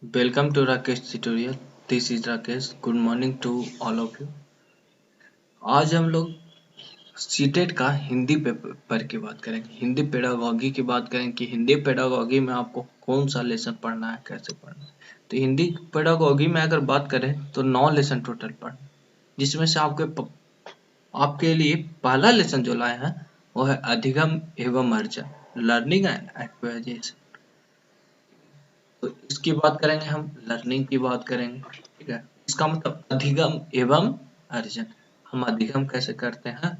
Welcome to Rakesh tutorial. This is Rakesh. Good morning to all of you. आज हम लोग CTET का Hindi paper की बात करेंगे, हिंदी पेडागॉजी की बात करेंगे कि हिंदी पेडागॉजी में आपको कौन सा लेसन पढ़ना है, कैसे पढ़ना है। तो हिंदी पेडागॉजी में अगर बात करें तो 9 लेसन टोटल पढ़ना, जिसमें से आपके लिए पहला लेसन जो लाए हैं वो है अधिगम एवं अर्जन, लर्निंग एंड एक्वाजिशन। तो इसकी बात करेंगे, हम लर्निंग की बात करेंगे। ठीक है, इसका मतलब अधिगम एवं अर्जन। हम अधिगम कैसे करते हैं,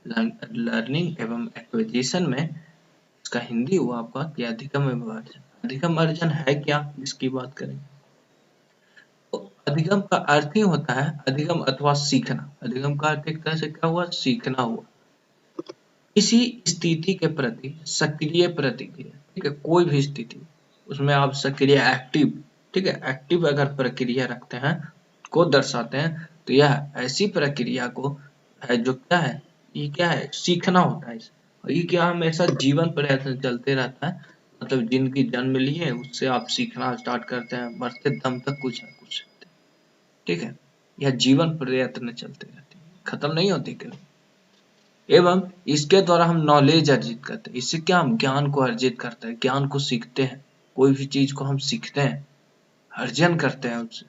लर्निंग एवं एक्विजिशन में इसका हिंदी हुआ आपका कि अधिगम एवं अर्जन। अधिगम अर्जन है क्या, इसकी बात करेंगे। तो अधिगम का अर्थ ही होता है अधिगम अथवा सीखना। अधिगम का अर्थ एक तरह से क्या हुआ, सीखना हुआ। किसी स्थिति के प्रति सक्रिय प्रतिक्रिया। ठीक है, कोई भी स्थिति उसमें आप सक्रिय एक्टिव, ठीक है, एक्टिव अगर प्रक्रिया रखते हैं को दर्शाते हैं, तो यह ऐसी प्रक्रिया को है जो क्या है, ये क्या है, सीखना होता है। और ये क्या हमेशा जीवन प्रयत्न चलते रहता है, मतलब जिनकी जन्म ली है उससे आप सीखना स्टार्ट करते हैं, मरते दम तक कुछ ना कुछ सीखते हैं। ठीक है, यह जीवन प्रयत्न चलते रहते हैं, खत्म नहीं होती कभी। एवं इसके द्वारा हम नॉलेज अर्जित करते हैं। इससे क्या, हम ज्ञान को अर्जित करते हैं, ज्ञान को सीखते हैं। कोई भी चीज को हम सीखते हैं, अर्जन करते हैं उससे।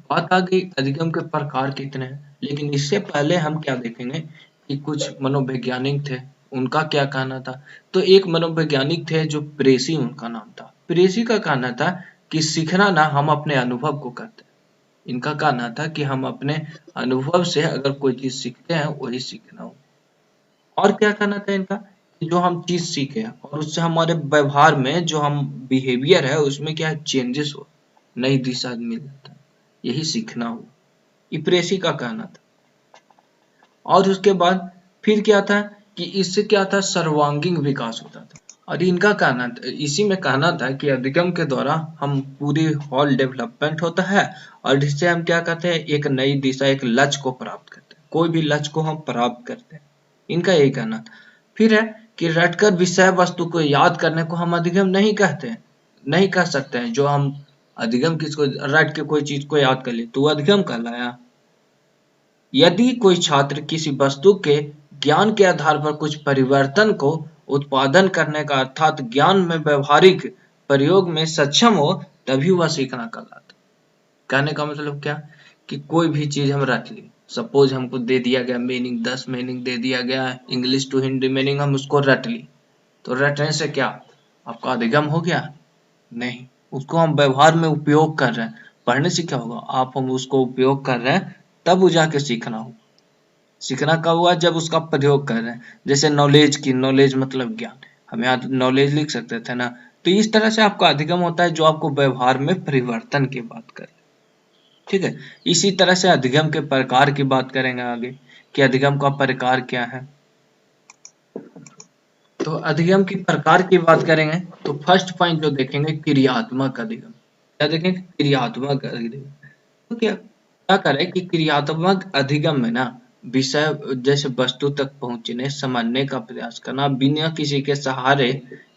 बात आ गई अधिगम के प्रकार कितने हैं, लेकिन इससे पहले हम क्या देखेंगे कि कुछ मनोवैज्ञानिक थे, उनका क्या कहना था। तो एक मनोवैज्ञानिक थे जो प्रेसी, उनका नाम था। प्रेसी का कहना था कि सीखना ना हम अपने अनुभव को करते हैं। इनका कहना था कि हम अपने अनुभव से अगर कोई चीज सीखते हैं वही सीखना हो। और क्या कहना था इनका, कि जो हम चीज सीखे और उससे हमारे व्यवहार में जो हम बिहेवियर है उसमें क्या चेंजेस हो, नई दिशा मिल जाता है, यही सीखना हो। ये प्रेसी का कहना था। और उसके बाद फिर क्या था कि इससे क्या था, सर्वांगीण विकास होता था। और इनका कहना था, इसी में कहना था कि अधिगम के द्वारा हम पूरी होल डेवलपमेंट होता है और इससे हम क्या कहते हैं, एक नई दिशा, एक लक्ष्य को प्राप्त करते हैं, कोई भी लक्ष्य को हम प्राप्त करते हैं। इनका यही कहना था। फिर है कि रटकर विषय वस्तु को याद करने को हम अधिगम नहीं कहते हैं, नहीं कह सकते हैं। जो हम अधिगम किसको, रट के कोई चीज को याद कर ले तो अधिगम कहलाया। यदि कोई छात्र किसी वस्तु के ज्ञान के आधार पर कुछ परिवर्तन को उत्पादन करने का अर्थात ज्ञान में व्यवहारिक प्रयोग में सक्षम हो, तभी वह सीखना कहलाता। कहने का मतलब क्या, कि कोई भी चीज हम रट ली, सपोज हमको दे दिया गया मीनिंग, 10 मीनिंग दे दिया गया इंग्लिश टू हिंदी मीनिंग, हम उसको रट ली, तो रटने से क्या आपका अधिगम हो गया? नहीं, उसको हम व्यवहार में उपयोग कर रहे हैं। पढ़ने से क्या होगा, आप हम उसको उपयोग कर रहे हैं, तब वो जाके सीखना हो। सीखना कब हुआ, जब उसका प्रयोग कर रहे हैं। जैसे नॉलेज की, नॉलेज मतलब ज्ञान, हम यहाँ नॉलेज लिख सकते थे ना। तो इस तरह से आपका अधिगम होता है जो आपको व्यवहार में परिवर्तन की बात करे। ठीक है, इसी तरह से अधिगम के प्रकार की बात करेंगे आगे, कि अधिगम का प्रकार क्या है। तो अधिगम की प्रकार की बात करेंगे तो फर्स्ट पॉइंट जो देखेंगे, क्रियात्मक अधिगम। क्या देखेंगे, क्रियात्मक अधिगम। तो क्या क्या करें कि क्रियात्मक अधिगम में ना विषय जैसे वस्तु तक पहुंचने, समझने का प्रयास करना, बिना किसी के सहारे,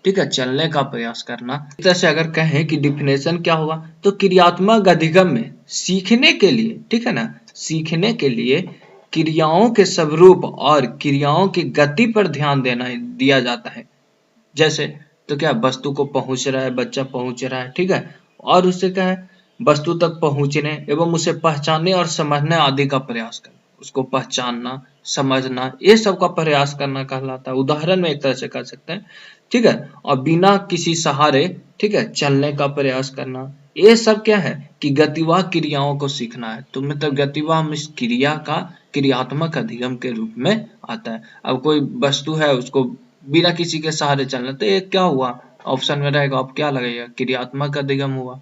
ठीक है, चलने का प्रयास करना। इस तरह से अगर कहें कि डिफिनेशन क्या होगा, तो क्रियात्मक अधिगम में सीखने के लिए, ठीक है ना, सीखने के लिए क्रियाओं के स्वरूप और क्रियाओं की गति पर ध्यान दिया जाता है। जैसे तो क्या, वस्तु को पहुंच रहा है, बच्चा पहुंच रहा है, ठीक है, और उससे क्या है, वस्तु तक पहुंचने एवं उसे पहचानने और समझने आदि का प्रयास करना। उसको पहचानना, समझना, ये सब का प्रयास करना कहलाता है। उदाहरण में एक तरह से कर सकते हैं, ठीक है। और बिना किसी सहारे, ठीक है, चलने का प्रयास करना, ये सब क्या है कि गतिवाह क्रियाओं को सीखना है। तो मतलब गतिवाह इस क्रिया का क्रियात्मक अधिगम के रूप में आता है। अब कोई वस्तु है, उसको बिना किसी के सहारे चलना, तो ये क्या हुआ, ऑप्शन में रहेगा, आप क्या लगेगा, क्रियात्मक अधिगम हुआ।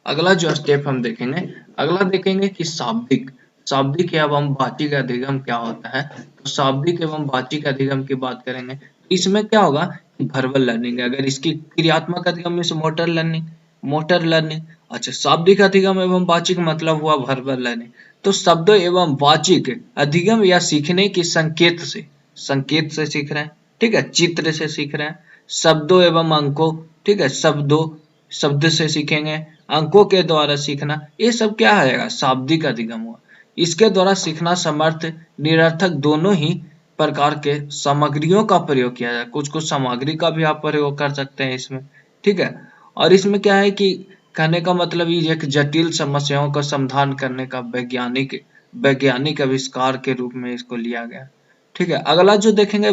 अगला जो स्टेप हम देखेंगे, अगला देखेंगे कि शाब्दिक, शाब्दिक एवं वाचिक अधिगम क्या होता है। तो शाब्दिक एवं वाचिक अधिगम की बात करेंगे, इसमें क्या होगा, वर्बल लर्निंग। अगर इसकी क्रियात्मक अधिगम में से मोटर लर्निंग, मोटर लर्निंग। अच्छा, शाब्दिक अधिगम एवं वाचिक मतलब हुआ वर्बल लर्निंग। तो शब्द एवं वाचिक अधिगम या सीखने की संकेत से सीख रहे हैं, ठीक है, चित्र से सीख रहे हैं, शब्दों एवं अंकों, ठीक है, शब्द से सीखेंगे, अंकों के द्वारा सीखना, ये सब क्या आएगा, शाब्दिक अधिगम हुआ। इसके द्वारा सीखना समर्थ निरर्थक दोनों ही प्रकार के सामग्रियों का प्रयोग किया जाए, कुछ कुछ सामग्री का भी आप प्रयोग कर सकते हैं इसमें, ठीक है। और इसमें क्या है कि कहने का मतलब ये एक जटिल समस्याओं का समाधान करने का वैज्ञानिक आविष्कार के रूप में इसको लिया गया, ठीक है। अगला जो देखेंगे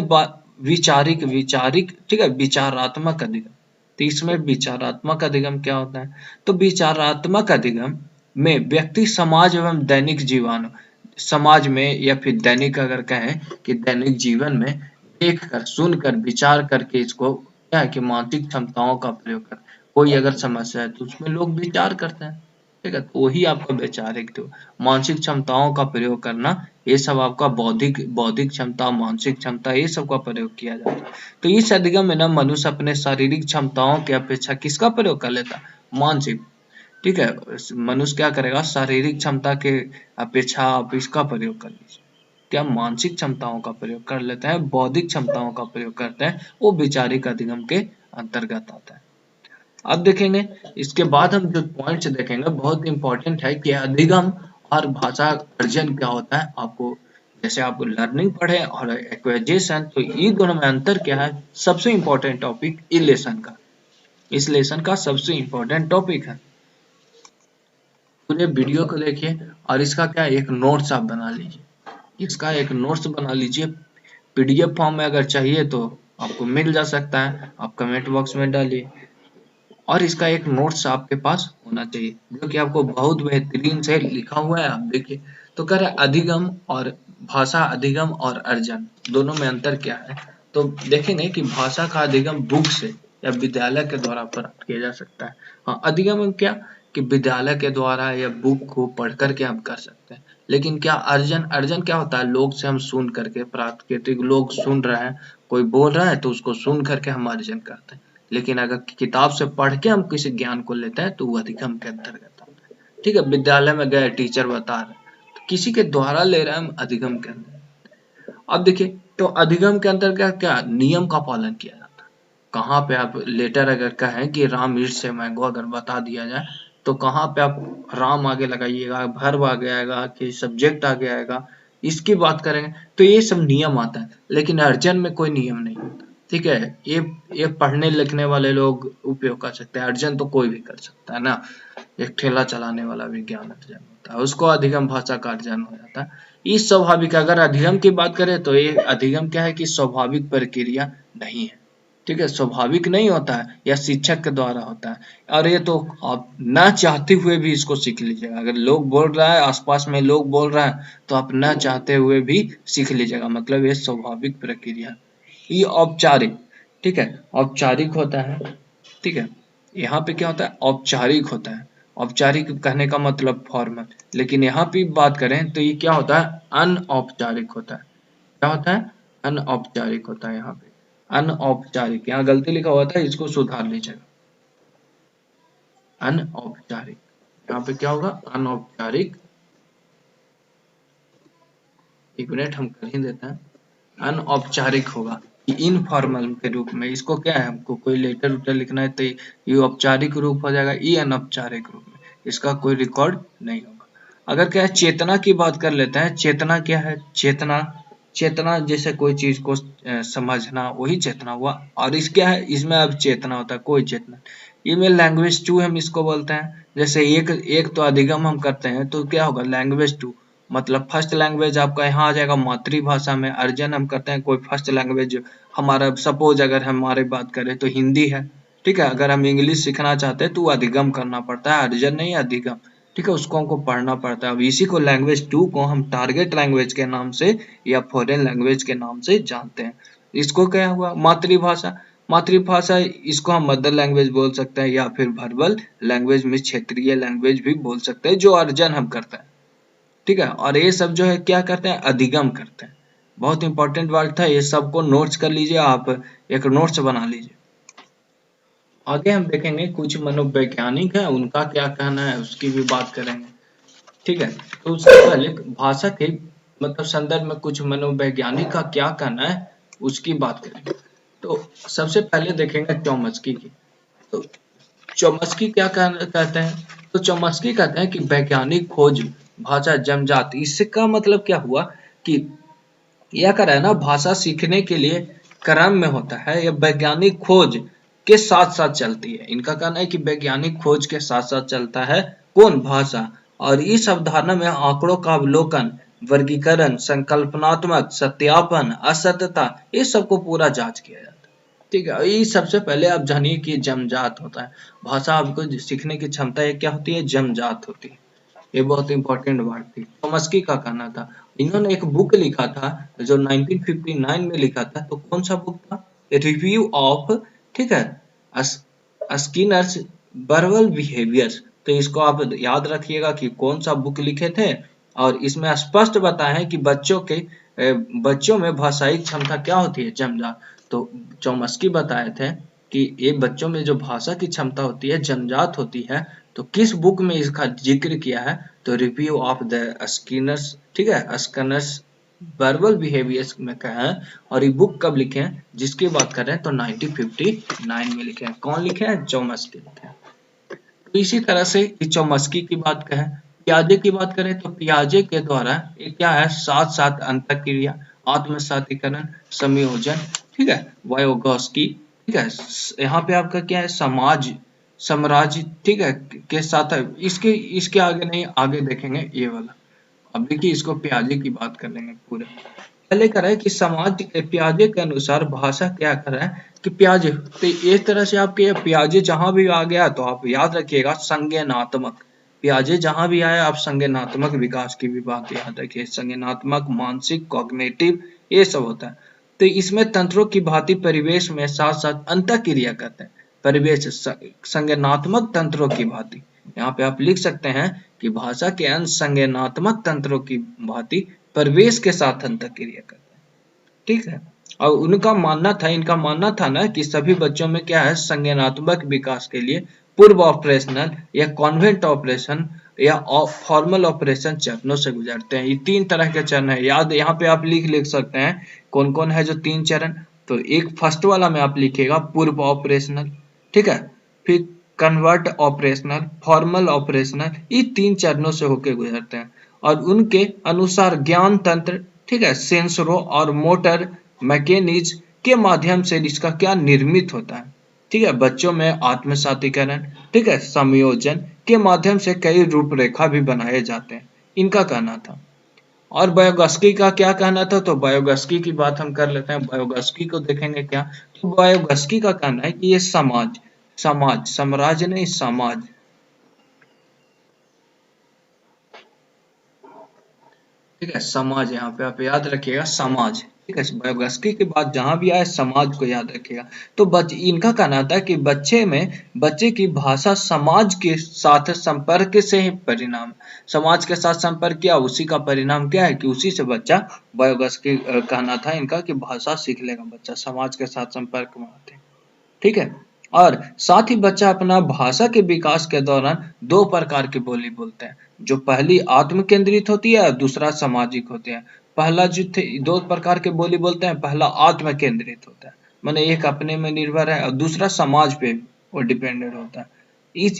विचारिक, ठीक है, विचारात्मक अधिगम। तो इसमें विचारात्मक अधिगम क्या होता है, तो विचारात्मक अधिगम में व्यक्ति समाज एवं दैनिक जीवन, समाज में या फिर दैनिक अगर कहें कि दैनिक जीवन में देख कर सुन कर विचार करके इसको क्या है कि मानसिक क्षमताओं का प्रयोग कर, कोई अगर समस्या है तो उसमें लोग विचार करते हैं, ठीक है, तो वही आपका वैचारिक तो मानसिक क्षमताओं का प्रयोग करना, ये सब आपका बौद्धिक बौद्धिक क्षमता, मानसिक क्षमता, ये सब का प्रयोग किया जाता है। तो इस अधिगम में ना मनुष्य अपने शारीरिक क्षमताओं की अपेक्षा किसका प्रयोग कर लेता है, मानसिक, ठीक है। मनुष्य क्या करेगा, शारीरिक क्षमता के अपेक्षा आप इसका प्रयोग कर लीजिए, क्या मानसिक क्षमताओं का प्रयोग कर लेते हैं, बौद्धिक क्षमताओं का प्रयोग करते हैं, वो वैचारिक अधिगम के अंतर्गत आता है। अब देखेंगे इसके बाद हम जो पॉइंट्स देखेंगे बहुत इंपॉर्टेंट है कि अधिगम और भाषा अर्जन क्या होता है। आपको जैसे आप लर्निंग पढ़े और एक्वेजेशन, तो ये दोनों में अंतर क्या है, सबसे इंपॉर्टेंट टॉपिक इस लेसन का सबसे इंपॉर्टेंट टॉपिक है। पूरे वीडियो को देखिए और इसका क्या एक नोट्स आप बना लीजिए, इसका एक नोट्स बना लीजिए, पीडीएफ फॉर्म में अगर चाहिए तो आपको मिल जा सकता है, आप कमेंट बॉक्स में डालिए। और इसका एक नोट्स आपके पास होना चाहिए जो कि आपको बहुत बेहतरीन से लिखा हुआ है, आप देखिए। तो कह रहे अधिगम और भाषा अधिगम और अर्जन दोनों में अंतर क्या है, तो देखेंगे कि भाषा का अधिगम बुक से या विद्यालय के द्वारा प्राप्त किया जा सकता है। हाँ, अधिगम में क्या कि विद्यालय के द्वारा या बुक को पढ़ करके हम कर सकते हैं। लेकिन क्या अर्जन क्या होता है, लोग से हम सुन करके प्राप्त करते, लोग सुन रहे हैं, कोई बोल रहा है तो उसको सुन करके हम अर्जन करते हैं। लेकिन अगर किताब से पढ़ के हम किसी ज्ञान को लेते हैं तो वो अधिगम के अंतर्गत आता है, ठीक है। विद्यालय में गए, टीचर बता रहे, तो किसी के द्वारा ले रहे हैं हम अधिगम के अंदर। अब देखिए तो अधिगम के अंतर्गत क्या नियम का पालन किया जाता है। कहाँ पे आप लेटर अगर कहें कि राम ईट से मैंगो अगर बता दिया जाए तो कहाँ पे आप राम आगे लगाइएगा, वर्ब आगे आएगा कि सब्जेक्ट आगे आएगा, इसकी बात करेंगे तो ये सब नियम आता है। लेकिन अर्जन में कोई नियम नहीं होता, ठीक है। ये पढ़ने लिखने वाले लोग उपयोग कर सकते हैं, अर्जन तो कोई भी कर सकता है ना, एक ठेला चलाने वाला भी ज्ञान अर्जन होता है, उसको अधिगम भाषा का अर्जन हो जाता है। इस स्वाभाविक अगर अधिगम की बात करें तो ये अधिगम क्या है कि स्वाभाविक प्रक्रिया नहीं है, ठीक है, स्वाभाविक नहीं होता है, या शिक्षक के द्वारा होता है। और ये तो आप ना चाहते हुए भी इसको सीख लीजिएगा, अगर लोग बोल रहा है, आसपास में लोग बोल रहा है तो आप ना चाहते हुए भी सीख लीजिएगा, मतलब ये स्वाभाविक प्रक्रिया। ये औपचारिक, ठीक है, औपचारिक होता है, ठीक है। यहाँ पे क्या होता है, औपचारिक होता है, औपचारिक कहने का मतलब फॉर्मल। लेकिन यहाँ पे बात करें तो ये क्या होता है, अनऔपचारिक होता है। क्या होता है, अनऔपचारिक होता है। यहाँ पे अनऔपचारिक, यहाँ गलती लिखा हुआ था, इसको सुधार लीजिएगा, अनऔपचारिक। यहाँ पे क्या होगा, अनौपचारिक, एक मिनट हम कर ही देते हैं, अनौपचारिक होगा, इनफॉर्मल के रूप में। इसको क्या है, हमको कोई लेटर उटर लिखना है तो ये औपचारिक रूप हो जाएगा, ये अनौपचारिक रूप में, इसका कोई रिकॉर्ड नहीं होगा। अगर क्या है चेतना की बात कर लेते हैं, चेतना क्या है, चेतना जैसे कोई चीज को समझना, वही चेतना हुआ। और इस क्या है, इसमें अब चेतना होता है, कोई चेतना। ये में लैंग्वेज टू हम इसको बोलते हैं। जैसे एक तो अधिगम हम करते हैं तो क्या होगा, लैंग्वेज टू मतलब फर्स्ट लैंग्वेज आपका यहाँ आ जाएगा मातृभाषा में। अर्जन हम करते हैं कोई फर्स्ट लैंग्वेज, हमारा सपोज अगर हमारे बात करें तो हिंदी है, ठीक है। अगर हम इंग्लिश सीखना चाहते हैं तो अधिगम करना पड़ता है, अर्जन नहीं अधिगम, ठीक है, उसको हमको पढ़ना पड़ता है। अब इसी को लैंग्वेज टू को हम टारगेट लैंग्वेज के नाम से या फॉरेन लैंग्वेज के नाम से जानते हैं। इसको क्या हुआ, मातृभाषा। मातृभाषा इसको हम मदर लैंग्वेज बोल सकते हैं या फिर वर्बल लैंग्वेज में क्षेत्रीय लैंग्वेज भी बोल सकते हैं, जो अर्जन हम करते हैं, ठीक है। और ये सब जो है क्या करते हैं, अधिगम करते हैं। बहुत इंपॉर्टेंट वर्ड था, ये सबको नोट्स कर लीजिए, आप एक नोट्स बना लीजिए। आगे हम देखेंगे कुछ मनोवैज्ञानिक है, उनका क्या कहना है उसकी भी बात करेंगे, ठीक है। तो उससे पहले भाषा के मतलब संदर्भ में कुछ मनोवैज्ञानिक का क्या कहना है उसकी बात करेंगे। तो सबसे पहले देखेंगे चौमस्की की। तो चौमस्की क्या कहते हैं? तो चौमस्की कहते हैं कि वैज्ञानिक खोज भाषा जन्मजात। इसका मतलब क्या हुआ कि यह कह रहा है ना, भाषा सीखने के लिए क्रम में होता है, यह वैज्ञानिक खोज के साथ साथ चलती है। इनका कहना है कि वैज्ञानिक खोज के साथ साथ चलता है कौन? भाषा। और इस अवधारणा में आंकड़ों का अवलोकन, वर्गीकरण, संकल्पनात्मक सत्यापन, असत्यता, इस सबको पूरा जांच किया जाता है। ठीक है, ये सबसे पहले आप जानिए कि जन्मजात होता है। भाषा आपको सीखने की क्षमता ये क्या होती है? जन्मजात होती है। ये बहुत इंपॉर्टेंट बात थी। चॉम्स्की का कहना था। इन्होंने एक बुक लिखा था जो 1959 में लिखा था। तो कौन सा बुक था? रिव्यू ऑफ, ठीक है, स्किनर्स वर्बल बिहेवियर्स। तो इसको आप याद रखिएगा कि कौन सा बुक लिखे थे। और इसमें स्पष्ट बताया है कि बच्चों में भाषाई क्षमता क्या होती है? जन्मजात। तो चॉम्स्की बताए थे कि ये बच्चों में जो भाषा की क्षमता होती है जन्मजात होती है। तो किस बुक में इसका जिक्र किया है? तो रिव्यू ऑफ द स्किनर्स, ठीक है, स्किनर्स वर्बल बिहेवियर्स में कहा है। और ये बुक कब लिखे हैं जिसकी बात कर रहे हैं? तो 1959 में लिखे हैं। कौन लिखे हैं? चॉम्स्की लिखे हैं। तो इसी तरह से चॉम्स्की की बात करें, पियाजे की बात करें तो पियाजे के द्वारा ये क्या है? साथ साथ अंतःक्रिया, आत्मसातीकरण, संयोजन, ठीक है, वायोगॉस्की, ठीक है, यहाँ पे आपका क्या है? साम्राज्य, ठीक है, के साथ है। इसके इसके आगे नहीं, आगे देखेंगे ये वाला। अब देखिए, इसको पियाजे की बात कर लेंगे पूरे। पहले कर रहा है कि समाज पियाजे के अनुसार भाषा क्या कर रहा है कि पियाजे, तो इस तरह से आपके पियाजे जहां भी आ गया तो आप याद रखिएगा संज्ञानात्मक। पियाजे जहां भी आया आप संज्ञानात्मक विकास की भी बात याद रखिए। संज्ञानात्मक, मानसिक, कॉग्निटिव, ये सब होता है। तो इसमें तंत्रों की भांति परिवेश में साथ साथ अंतःक्रिया करते हैं। परिवेश संज्ञानात्मक तंत्रों की भांति, यहाँ पे आप लिख सकते हैं कि भाषा के अंश संज्ञानात्मक तंत्रों की भांति परिवेश के साथ अंतःक्रिया करते हैं। ठीक है, और इनका मानना था ना कि सभी बच्चों में क्या है? संज्ञानात्मक विकास के लिए पूर्व ऑपरेशनल या कॉन्वेंट ऑपरेशन या फॉर्मल ऑपरेशन चरणों से गुजरते हैं। ये 3 तरह के चरण है। याद यहाँ पे आप लिख सकते हैं कौन कौन है जो 3 चरण। तो एक फर्स्ट वाला में आप लिखिएगा पूर्व ऑपरेशनल, ठीक है, फिर कन्वर्ट ऑपरेशनल, फॉर्मल ऑपरेशनल, ये 3 चरणों से होकर गुजरते हैं। और उनके अनुसार ज्ञान तंत्र, ठीक है, सेंसरों और मोटर मैकेनिज्म के माध्यम से इसका क्या निर्मित होता है। ठीक है, बच्चों में आत्मसातीकरण, ठीक है, संयोजन के माध्यम से कई रूपरेखा भी बनाए जाते हैं, इनका कहना था। और बायोगस्की का क्या कहना था? तो बायोगस्की की बात हम कर लेते हैं। बायोगस्की को देखेंगे क्या। तो बायोगस्की का कहना है कि ये साम्राज्य नहीं, समाज, ठीक है, समाज, यहाँ पे आप याद रखिएगा समाज। ठीक है, बायोगस्की के बाद जहां भी आए समाज को याद रखिएगा। तो इनका कहना था कि बच्चे की भाषा समाज के साथ संपर्क से ही परिणाम, समाज के साथ संपर्क किया उसी का परिणाम क्या है कि उसी से बच्चा, बायोगस्की कहना था इनका कि भाषा सीख लेगा बच्चा समाज के साथ संपर्क में आते। ठीक है, और साथ ही बच्चा अपना भाषा के विकास के दौरान 2 प्रकार की बोली बोलते हैं, जो पहली आत्म केंद्रित होती है और दूसरा सामाजिक होते हैं। पहला जो 2 प्रकार के बोली बोलते हैं, पहला आत्म केंद्रित होता है, माने एक अपने में निर्भर है, और दूसरा समाज पे वो डिपेंडेंट होता है।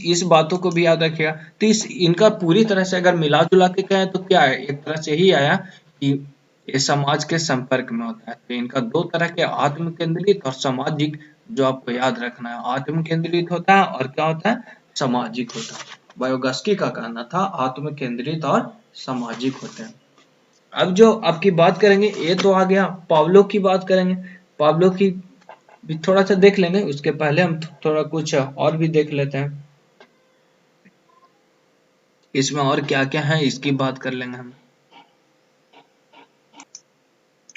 इस बातों को भी याद रखिएगा। तो इनका पूरी तरह से अगर मिला जुला के कहें तो क्या है, एक तरह से ही आया कि ये समाज के संपर्क में होता है। तो इनका 2 तरह के, आत्म केंद्रित और सामाजिक, जो आपको याद रखना है, आत्म केंद्रित होता है और क्या होता है? सामाजिक होता है। बायोगस्की का कहना था आत्म केंद्रित और सामाजिक होते हैं। अब जो आपकी बात करेंगे, ये तो आ गया। पावलो की बात करेंगे। पावलो की भी थोड़ा सा देख लेंगे, उसके पहले हम थोड़ा कुछ और भी देख लेते हैं। इसमें और क्या क्या है इसकी बात कर लेंगे हम।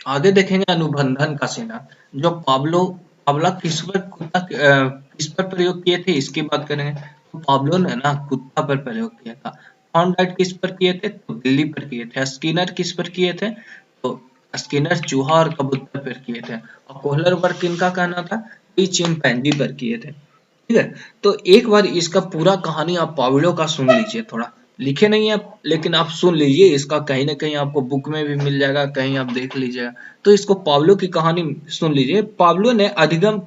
आगे देखेंगे अनुबंधन का सिद्धांत, जो पावला किस पर प्रयोग किए थे इसकी बात करेंगे। तो पावलो ने ना कुत्ता पर प्रयोग किया था। थॉर्नडाइक किस पर किए थे? तो बिल्ली पर किए थे। स्किनर किस पर किए थे? तो स्किनर चूहा और कबूतर पर किए थे। और कोहलर वर्क किनका कहना था? चिंपैंजी पर किए थे। ठीक है, तो एक बार इसका पूरा कहानी आप पावलो का सुन लीजिए थोड़ा, लिखे नहीं है, लेकिन आप सुन लीजिए, इसका कहीं ना कहीं आपको बुक में भी मिल जाएगा, कहीं आप देख लीजिएगा। तो इसको पाब्लो की कहानी सुन लीजिए। पाब्लो ने अधिगम,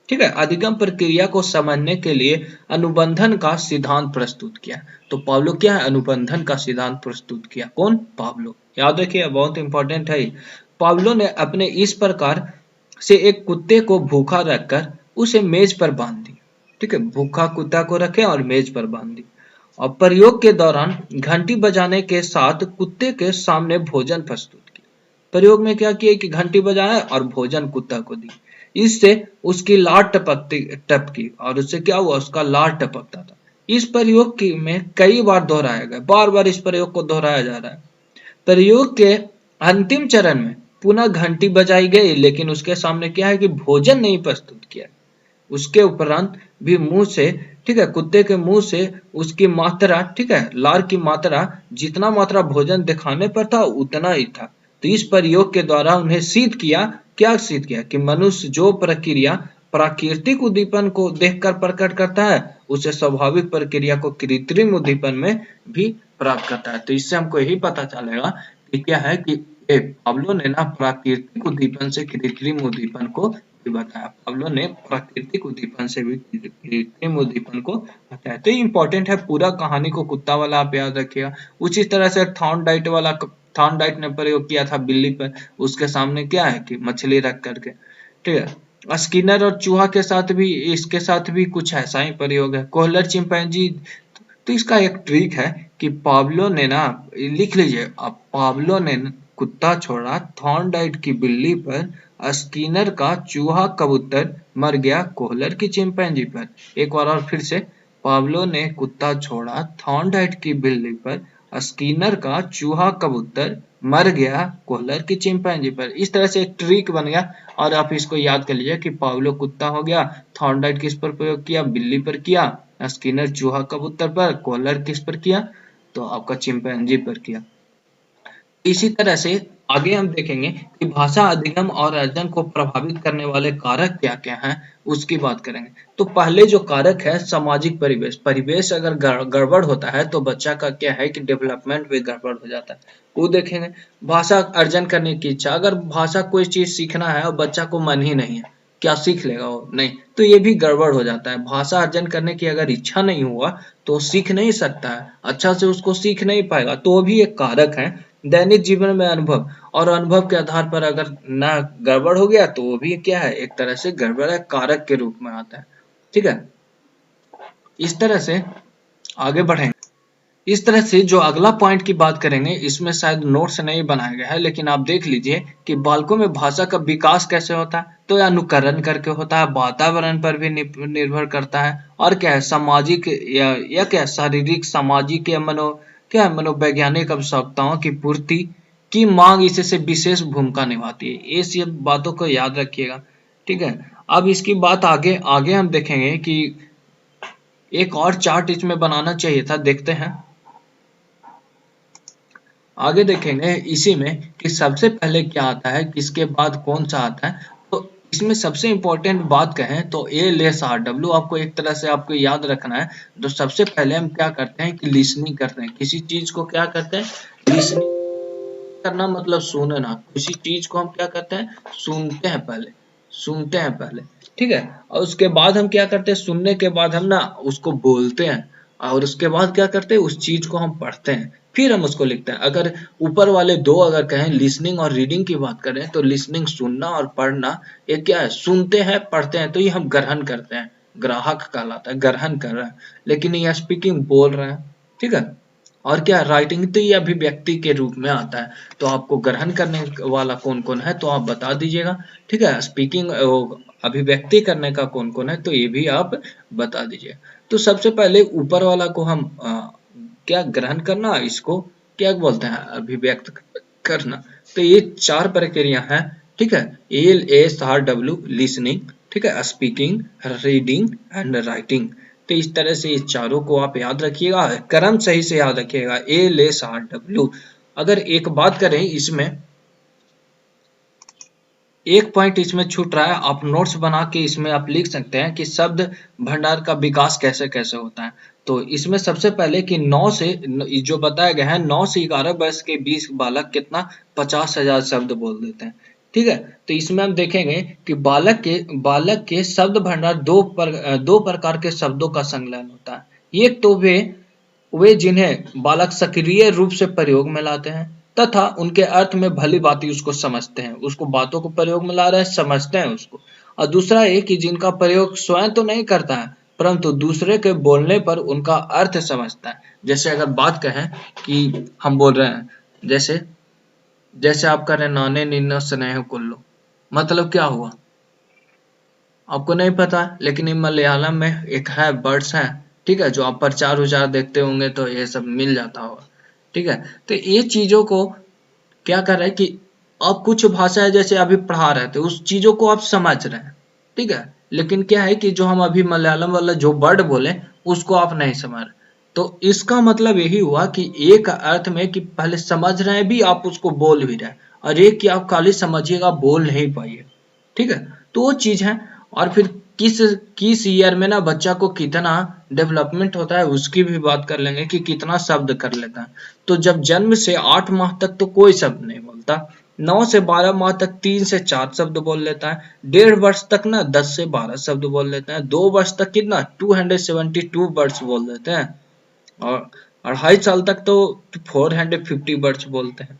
ठीक है, अधिगम प्रक्रिया को समझने के लिए अनुबंधन का सिद्धांत प्रस्तुत किया। तो पाब्लो क्या है, अनुबंधन का सिद्धांत प्रस्तुत किया। कौन, पाब्लो। याद रखिए, बहुत इंपॉर्टेंट है। पाब्लो ने अपने इस प्रकार से एक कुत्ते को भूखा रखकर उसे मेज पर बांध दिया, ठीक है, भूखा कुत्ता को रखे और मेज पर बांध दी, और प्रयोग के दौरान घंटी बजाने के साथ कुत्ते के सामने भोजन प्रस्तुत किया। प्रयोग में क्या किया कि घंटी बजाया और भोजन कुत्ता को दी। इससे उसकी लार टपकी और उससे क्या हुआ, उसका लार टपकता था। इस प्रयोग में कई बार दोहराया गया, बार बार इस प्रयोग को दोहराया जा रहा है। प्रयोग के अंतिम चरण में पुनः घंटी बजाई गई, लेकिन उसके सामने क्या है कि भोजन नहीं प्रस्तुत किया। उसके उपरांत भी मुंह से, ठीक है, कुत्ते के मुंह से उसकी मात्रा, ठीक है, लार की मात्रा, जितना मात्रा भोजन दिखाने पर था उतना ही था। तो इस प्रयोग के द्वारा उन्हें सिद्ध किया, क्या सिद्ध किया कि मनुष्य जो प्रक्रिया प्राकृतिक उद्दीपन को देखकर प्रकट करता है, उसे स्वाभाविक प्रक्रिया को कृत्रिम उद्दीपन में भी प्राप्त करता है। तो इससे हमको यही पता चलेगा कि क्या है कि पाब्लो ने ना प्राकृतिक उद्दीपन से कृत्रिम उद्दीपन को बताया। पाब्लो ने प्राकृतिक उद्दीपन से भी कृत्रिम उद्दीपन को बताया। तो इंपॉर्टेंट है, पूरा कहानी को कुत्ता वाला आप याद रखिएगा। उसी तरह से थॉर्नडाइट वाला, थॉर्नडाइट ने प्रयोग किया था बिल्ली पर, उसके सामने क्या है कि मछली रख करके, ठीक है। स्किनर और चूहा के साथ भी, इसके साथ भी कुछ ऐसा ही प्रयोग है। कोहलर चिंपैंजी, तो इसका एक ट्रिक है कि पाब्लो ने ना, लिख लीजिए आप, पाब्लो ने कुत्ता छोड़ा थॉर्नडाइट की बिल्ली पर, स्किनर का चूहा कबूतर मर गया कोहलर की चिंपैंजी पर। एक बार और फिर से, पाब्लो ने कुत्ता छोड़ा थॉर्नडाइट की बिल्ली पर, स्किनर का चूहा कबूतर मर गया कोहलर की चिंपैंजी पर। इस तरह से एक ट्रिक बन गया, और आप इसको याद कर लीजिए कि पाब्लो कुत्ता हो गया, थॉर्नडाइट किस पर प्रयोग किया, बिल्ली पर किया, स्किनर चूहा कबूतर पर, कोहलर किस पर किया, तो आपका चिंपैंजी पर किया। इसी तरह से आगे हम देखेंगे कि भाषा अधिगम और अर्जन को प्रभावित करने वाले कारक क्या क्या हैं, उसकी बात करेंगे। तो पहले जो कारक है, सामाजिक परिवेश। परिवेश अगर गड़बड़ होता है तो बच्चा का क्या है कि डेवलपमेंट भी गड़बड़ हो जाता है, वो देखेंगे। भाषा अर्जन करने की इच्छा, अगर भाषा कोई चीज सीखना है और बच्चा को मन ही नहीं है, क्या सीख लेगा वो, नहीं, तो ये भी गड़बड़ हो जाता है। भाषा अर्जन करने की अगर इच्छा नहीं हुआ तो सीख नहीं सकता है, अच्छा से उसको सीख नहीं पाएगा, तो वो भी एक कारक है। दैनिक जीवन में अनुभव, और अनुभव के आधार पर अगर ना गड़बड़ हो गया तो वो भी क्या है, एक तरह से गड़बड़ है, कारक के रूप में आता है, ठीक है। इस तरह से आगे बढ़ेंगे। इस तरह से जो अगला पॉइंट की बात करेंगे, इसमें शायद नोट्स नहीं बनाया गया है, लेकिन आप देख लीजिए कि बालकों में भाषा का विकास कैसे होता है। तो अनुकरण करके होता है, वातावरण पर भी निर्भर करता है, और क्या है, सामाजिक या क्या शारीरिक, सामाजिक या क्या है, मनोवैज्ञानिक आवश्यकताओं की पूर्ति की मांग इससे विशेष भूमिका निभाती है। ये सब बातों को याद रखिएगा, ठीक है। अब इसकी बात आगे आगे हम देखेंगे कि एक और चार्ट इसमें बनाना चाहिए था, देखते हैं। आगे देखेंगे इसी में कि सबसे पहले क्या आता है, किसके बाद कौन सा आता है। तो इसमें सबसे इंपॉर्टेंट बात कहें तो ए लेस आर डब्ल्यू आपको एक तरह से आपको याद रखना है। तो सबसे पहले हम क्या करते हैं कि लिसनिंग करते हैं, किसी चीज को क्या करते हैं, लिसनिंग करना मतलब सुनना। किसी चीज को हम क्या करते हैं, सुनते हैं पहले, सुनते हैं पहले, ठीक है। और उसके बाद हम क्या करते हैं, सुनने के बाद हम ना उसको बोलते हैं, और उसके बाद क्या करते हैं, उस चीज को हम पढ़ते हैं, फिर हम उसको लिखते हैं। अगर ऊपर वाले दो अगर कहें, लिसनिंग और रीडिंग की बात करें, तो लिसनिंग सुनना और पढ़ना, ये क्या है, सुनते हैं पढ़ते हैं, तो ये हम ग्रहण करते हैं, ग्राहक कहलाता है, ग्रहण कर रहा है। लेकिन ये स्पीकिंग बोल रहे हैं, ठीक है। और क्या, राइटिंग, तो ये अभिव्यक्ति के रूप में आता है। तो आपको ग्रहण करने वाला कौन कौन है तो आप बता दीजिएगा, ठीक है। स्पीकिंग, अभिव्यक्ति करने का कौन कौन है तो ये भी आप बता दीजिए। तो सबसे पहले ऊपर वाला को हम क्या ग्रहण करना, इसको क्या बोलते हैं, अभिव्यक्त करना। तो ये चार प्रक्रिया है, ठीक है। L S R W, listening, ठीक है, स्पीकिंग, रीडिंग एंड राइटिंग। तो इस तरह से ये चारों को आप याद रखिएगा, क्रम सही से याद रखिएगा, एल एस आर डब्ल्यू। अगर एक बात करें इसमें, एक पॉइंट इसमें छूट रहा है, आप नोट्स बना के इसमें आप लिख सकते हैं कि शब्द भंडार का विकास कैसे कैसे होता है। तो इसमें सबसे पहले कि 9 से जो बताया गया है 9 से 11 वर्ष के बीच बालक कितना 50,000 शब्द बोल देते हैं। ठीक है, तो इसमें हम देखेंगे कि बालक के शब्द भंडार दो प्रकार के शब्दों का संकलन होता है। एक तो वे जिन्हें बालक सक्रिय रूप से प्रयोग में लाते हैं तथा उनके अर्थ में भली भांति उसको समझते हैं, उसको बातों को प्रयोग में ला रहे हैं, समझते हैं उसको। और दूसरा है कि जिनका प्रयोग स्वयं तो नहीं करता है परंतु दूसरे के बोलने पर उनका अर्थ समझता है। जैसे अगर बात कहें कि हम बोल रहे हैं, जैसे जैसे आप कह रहे हैं नाने निन्नो स्नेह कुल्लो, मतलब क्या हुआ आपको नहीं पता, लेकिन ये मलयालम में एक है वर्ड्स है, ठीक है, जो आप प्रचार उचार देखते होंगे तो ये सब मिल जाता होगा। ठीक है, तो ये चीजों को क्या कर रहे हैं कि आप कुछ भाषा है जैसे अभी पढ़ा रहे थे उस चीजों को आप समझ रहे हैं, ठीक है, लेकिन क्या है कि जो हम अभी मलयालम वाला जो वर्ड बोले उसको आप नहीं समझ रहे। तो इसका मतलब यही हुआ कि एक अर्थ में कि पहले समझ रहे हैं भी आप उसको बोल भी रहे हैं, और एक कि आप खाली समझिएगा बोल नहीं पाइए। ठीक है, तो वो चीज है। और फिर किस किस ईयर में ना बच्चा को कितना डेवलपमेंट होता है उसकी भी बात कर लेंगे कि कितना शब्द कर लेता है। तो जब जन्म से 8 माह तक तो कोई शब्द नहीं बोलता, 9 से 12 माह तक 3 से 4 शब्द बोल लेता है, 1.5 वर्ष तक ना 10 से 12 शब्द बोल लेते हैं, 2 वर्ष तक कितना 272 वर्ड्स बोल देते हैं, और 2.5 साल तक तो 450 वर्ड्स बोलते हैं,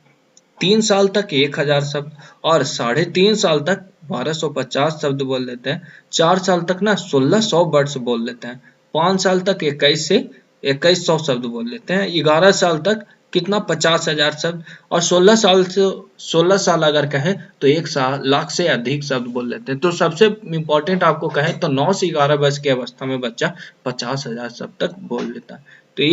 3 साल तक 1000 शब्द, और 3.5 साल तक 1250 शब्द बोल लेते हैं, 4 साल तक ना 1600 वर्ड्स बोल लेते हैं, 5 साल तक 21 से 2100 शब्द बोल लेते हैं, 11 साल तक कितना 50,000 शब्द, और 16 साल अगर कहें तो 1 लाख से अधिक शब्द बोल लेते हैं। तो सबसे इम्पोर्टेंट आपको कहें तो 9 से 11 वर्ष की अवस्था में बच्चा 50,000 शब्द तक बोल लेता है। तो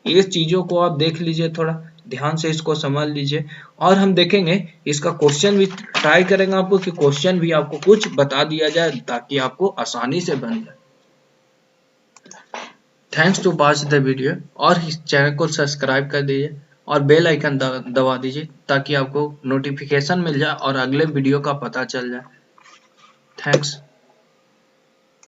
ये चीजों को आप देख लीजिए, थोड़ा ध्यान से इसको समझ लीजिए, और हम देखेंगे इसका क्वेश्चन भी ट्राई करेंगे आपको कि क्वेश्चन भी आपको कुछ बता दिया जाए ताकि आपको आसानी से बन जाए। Thanks to watch the video, और इस चैनल को सब्सक्राइब कर दीजिए और बेल आइकन दबा दीजिए ताकि आपको नोटिफिकेशन मिल जाए और अगले वीडियो का पता चल जाए। थैंक्स।